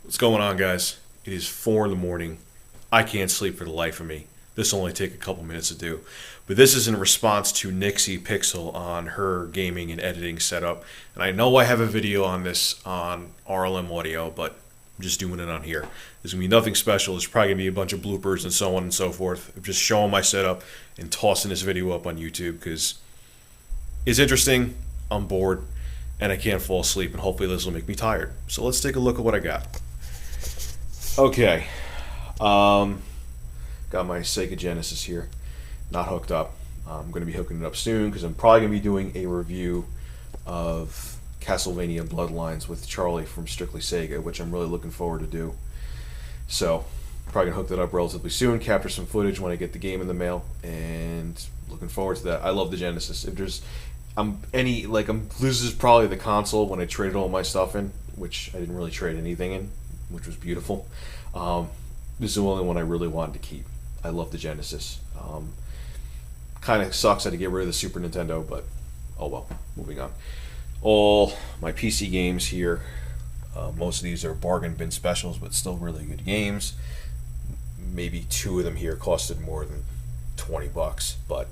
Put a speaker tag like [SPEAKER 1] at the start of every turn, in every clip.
[SPEAKER 1] What's going on, guys? It is 4 in the morning. I can't sleep for the life of me. This will only take a couple minutes to do. But this is in response to Nixie Pixel on her gaming and editing setup. And I know I have a video on this on RLM Audio, but I'm just doing it on here. There's going to be nothing special. There's probably going to be a bunch of bloopers and so on and so forth. I'm just showing my setup and tossing this video up on YouTube because it's interesting, I'm bored, and I can't fall asleep, and hopefully this will make me tired. So let's take a look at what I got. Okay, got my Sega Genesis here, not hooked up. I'm going to be hooking it up soon because I'm probably going to be doing a review of Castlevania Bloodlines with Charlie from Strictly Sega, which I'm really looking forward to do. So, probably going to hook that up relatively soon, capture some footage when I get the game in the mail, and looking forward to that. I love the Genesis. If there's, this is probably the console when I traded all my stuff in, which I didn't really trade anything in, which was beautiful. This is the only one I really wanted to keep. I love the Genesis. Kind of sucks I had to get rid of the Super Nintendo, but oh well. Moving on. All my PC games here. Most of these are bargain bin specials, but still really good games. Maybe 2 of them here costed more than $20, but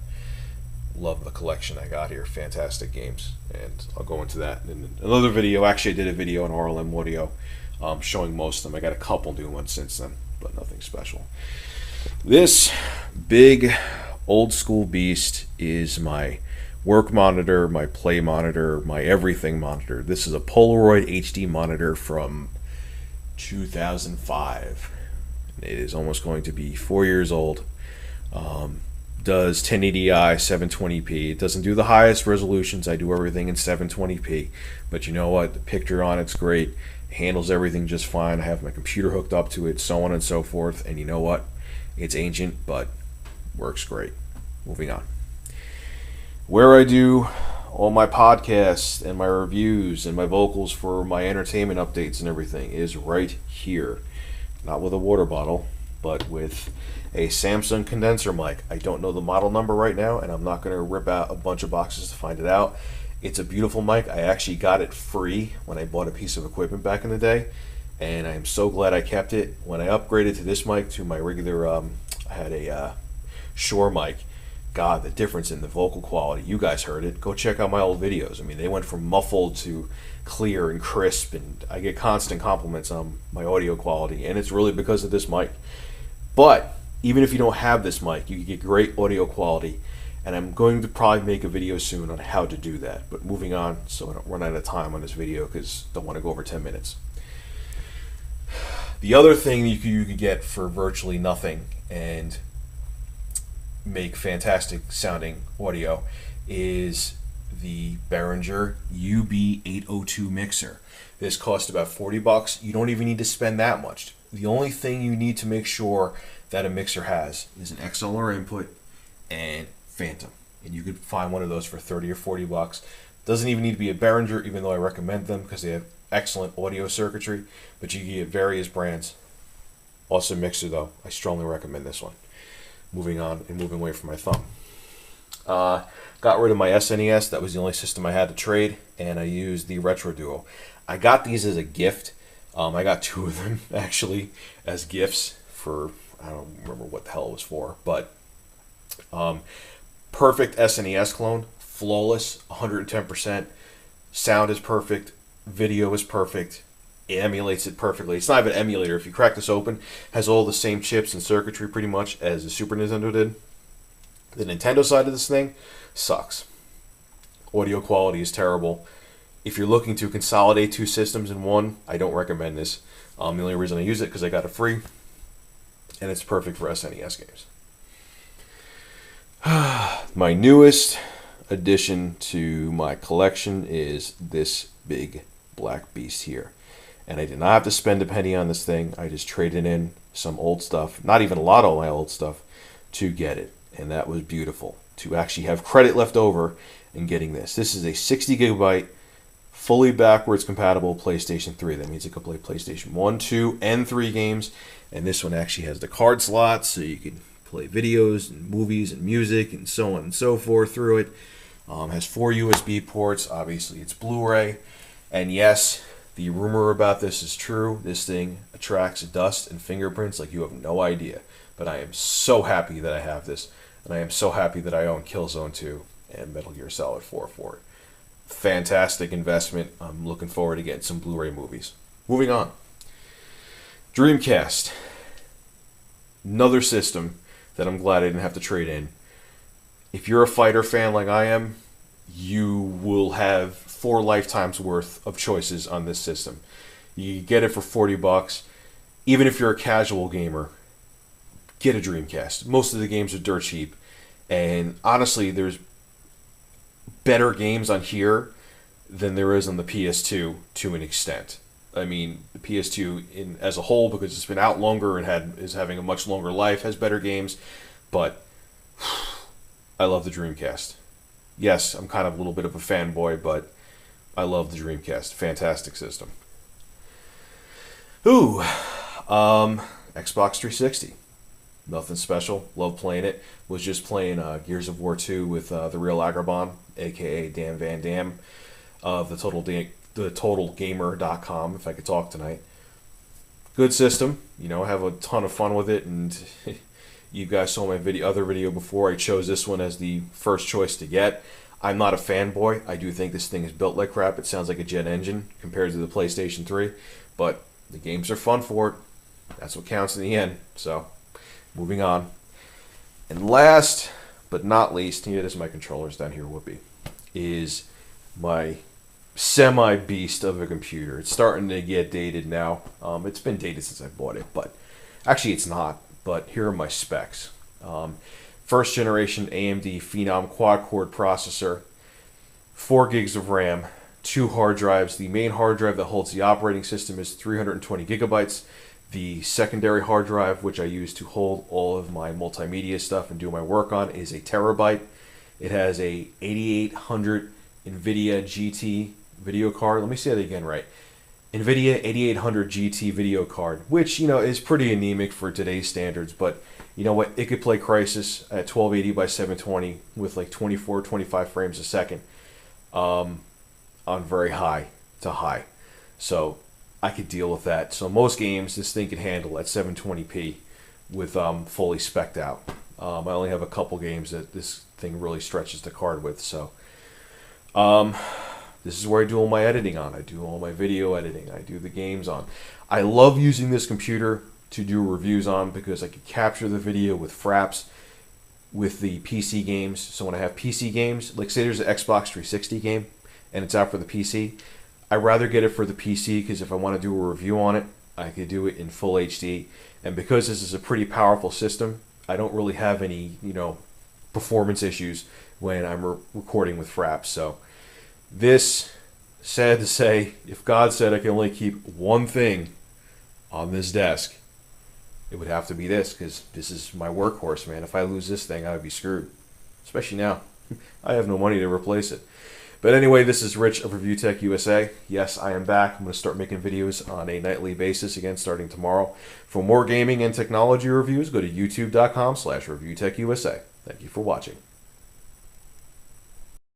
[SPEAKER 1] love the collection I got here. Fantastic games, and I'll go into that in another video. Actually, I did a video on RLM Audio showing most of them. I got a couple new ones since then, but nothing special. This big old school beast is my work monitor, my play monitor, my everything monitor. This is a Polaroid HD monitor from 2005. It is almost going to be 4 years old. Does 1080i 720p. It doesn't do the highest resolutions. I do everything in 720p, but you know what, the picture on it's great. It handles everything just fine. I have my computer hooked up to it, so on and so forth, and you know what, it's ancient but works great. Moving on. Where I do all my podcasts and my reviews and my vocals for my entertainment updates and everything is right here. Not with a water bottle, but with a Samsung condenser mic. I don't know the model number right now, and I'm not going to rip out a bunch of boxes to find it out. It's a beautiful mic. I actually got it free when I bought a piece of equipment back in the day, and I am so glad I kept it. When I upgraded to this mic, to my regular, I had a Shure mic. God, the difference in the vocal quality. You guys heard it. Go check out my old videos. I mean, they went from muffled to clear and crisp, and I get constant compliments on my audio quality, and it's really because of this mic. But even if you don't have this mic, you can get great audio quality, and I'm going to probably make a video soon on how to do that. But moving on, so I don't run out of time on this video because I don't want to go over 10 minutes. The other thing you could get for virtually nothing and make fantastic sounding audio is the Behringer UB802 mixer. This cost about $40. You don't even need to spend that much. The only thing you need to make sure that a mixer has is an XLR input and Phantom, and you could find one of those for $30 or $40. Doesn't even need to be a Behringer, even though I recommend them because they have excellent audio circuitry, but you can get various brands. Awesome mixer though. I strongly recommend this one. Moving on and moving away from my thumb. Got rid of my SNES. That was the only system I had to trade, and I used the Retro Duo. I got these as a gift. I got 2 of them actually as gifts for, I don't remember what the hell it was for, but perfect SNES clone, flawless, 110%. Sound is perfect, video is perfect. It emulates it perfectly. It's not even an emulator. If you crack this open, it has all the same chips and circuitry pretty much as the Super Nintendo did. The Nintendo side of this thing sucks. Audio quality is terrible. If you're looking to consolidate 2 systems in one, I don't recommend this. The only reason I use it because I got it free, and it's perfect for SNES games. My newest addition to my collection is this big black beast here. And I did not have to spend a penny on this thing. I just traded in some old stuff, not even a lot of my old stuff, to get it. And that was beautiful, to actually have credit left over in getting this. This is a 60 gigabyte, fully backwards compatible PlayStation 3. That means it can play PlayStation 1, 2, and 3 games. And this one actually has the card slot, so you can play videos and movies and music and so on and so forth through it. Has 4 USB ports. Obviously, it's Blu-ray. And yes, The rumor about this is true. This thing attracts dust and fingerprints like you have no idea. But I am so happy that I have this, and I am so happy that I own Killzone 2 and Metal Gear Solid 4 for it. Fantastic investment. I'm looking forward to getting some Blu-ray movies. Moving on. Dreamcast. Another system that I'm glad I didn't have to trade in. If you're a fighter fan like I am, you will have 4 lifetimes worth of choices on this system. You get it for $40. Even if you're a casual gamer, get a Dreamcast. Most of the games are dirt cheap. And honestly, there's better games on here than there is on the PS2 to an extent. I mean, the PS2 as a whole, because it's been out longer and is having a much longer life, has better games. But I love the Dreamcast. Yes, I'm kind of a little bit of a fanboy, but I love the Dreamcast. Fantastic system. Ooh, Xbox 360. Nothing special. Love playing it. Was just playing Gears of War 2 with the real Agrabah, a.k.a. Dan Van Dam of the TotalGamer.com, if I could talk tonight. Good system. You know, I have a ton of fun with it, and you guys saw my other video before. I chose this one as the first choice to get. I'm not a fanboy. I do think this thing is built like crap. It sounds like a jet engine compared to the PlayStation 3, but the games are fun for it. That's what counts in the end. So, moving on. And last but not least, yeah, this is my controllers down here, whoopee, is my semi-beast of a computer. It's starting to get dated now. It's been dated since I bought it, but actually it's not. But here are my specs. First generation AMD Phenom quad-core processor, 4 gigs of RAM, 2 hard drives. The main hard drive that holds the operating system is 320 gigabytes. The secondary hard drive, which I use to hold all of my multimedia stuff and do my work on, is a terabyte. It has a 8800 NVIDIA GT video card. Let me say that again right. NVIDIA 8800 GT video card, which, you know, is pretty anemic for today's standards, but you know what? It could play Crysis at 1280 by 720 with like 24, 25 frames a second on very high to high. So I could deal with that. So most games this thing can handle at 720p with fully spec'd out. I only have a couple games that this thing really stretches the card with. So this is where I do all my editing on. I do all my video editing. I do the games on. I love using this computer to do reviews on because I can capture the video with fraps with the PC games. So when I have PC games, like say there's an Xbox 360 game and it's out for the PC, I'd rather get it for the PC because if I want to do a review on it, I could do it in full HD. And because this is a pretty powerful system, I don't really have any, you know, performance issues when I'm recording with fraps. So this, sad to say, if God said I can only keep one thing on this desk, it would have to be this, because this is my workhorse, man. If I lose this thing, I would be screwed. Especially now. I have no money to replace it. But anyway, this is Rich of Review Tech USA. Yes, I am back. I'm going to start making videos on a nightly basis again starting tomorrow. For more gaming and technology reviews, go to youtube.com/ReviewTechUSA. Thank you for watching.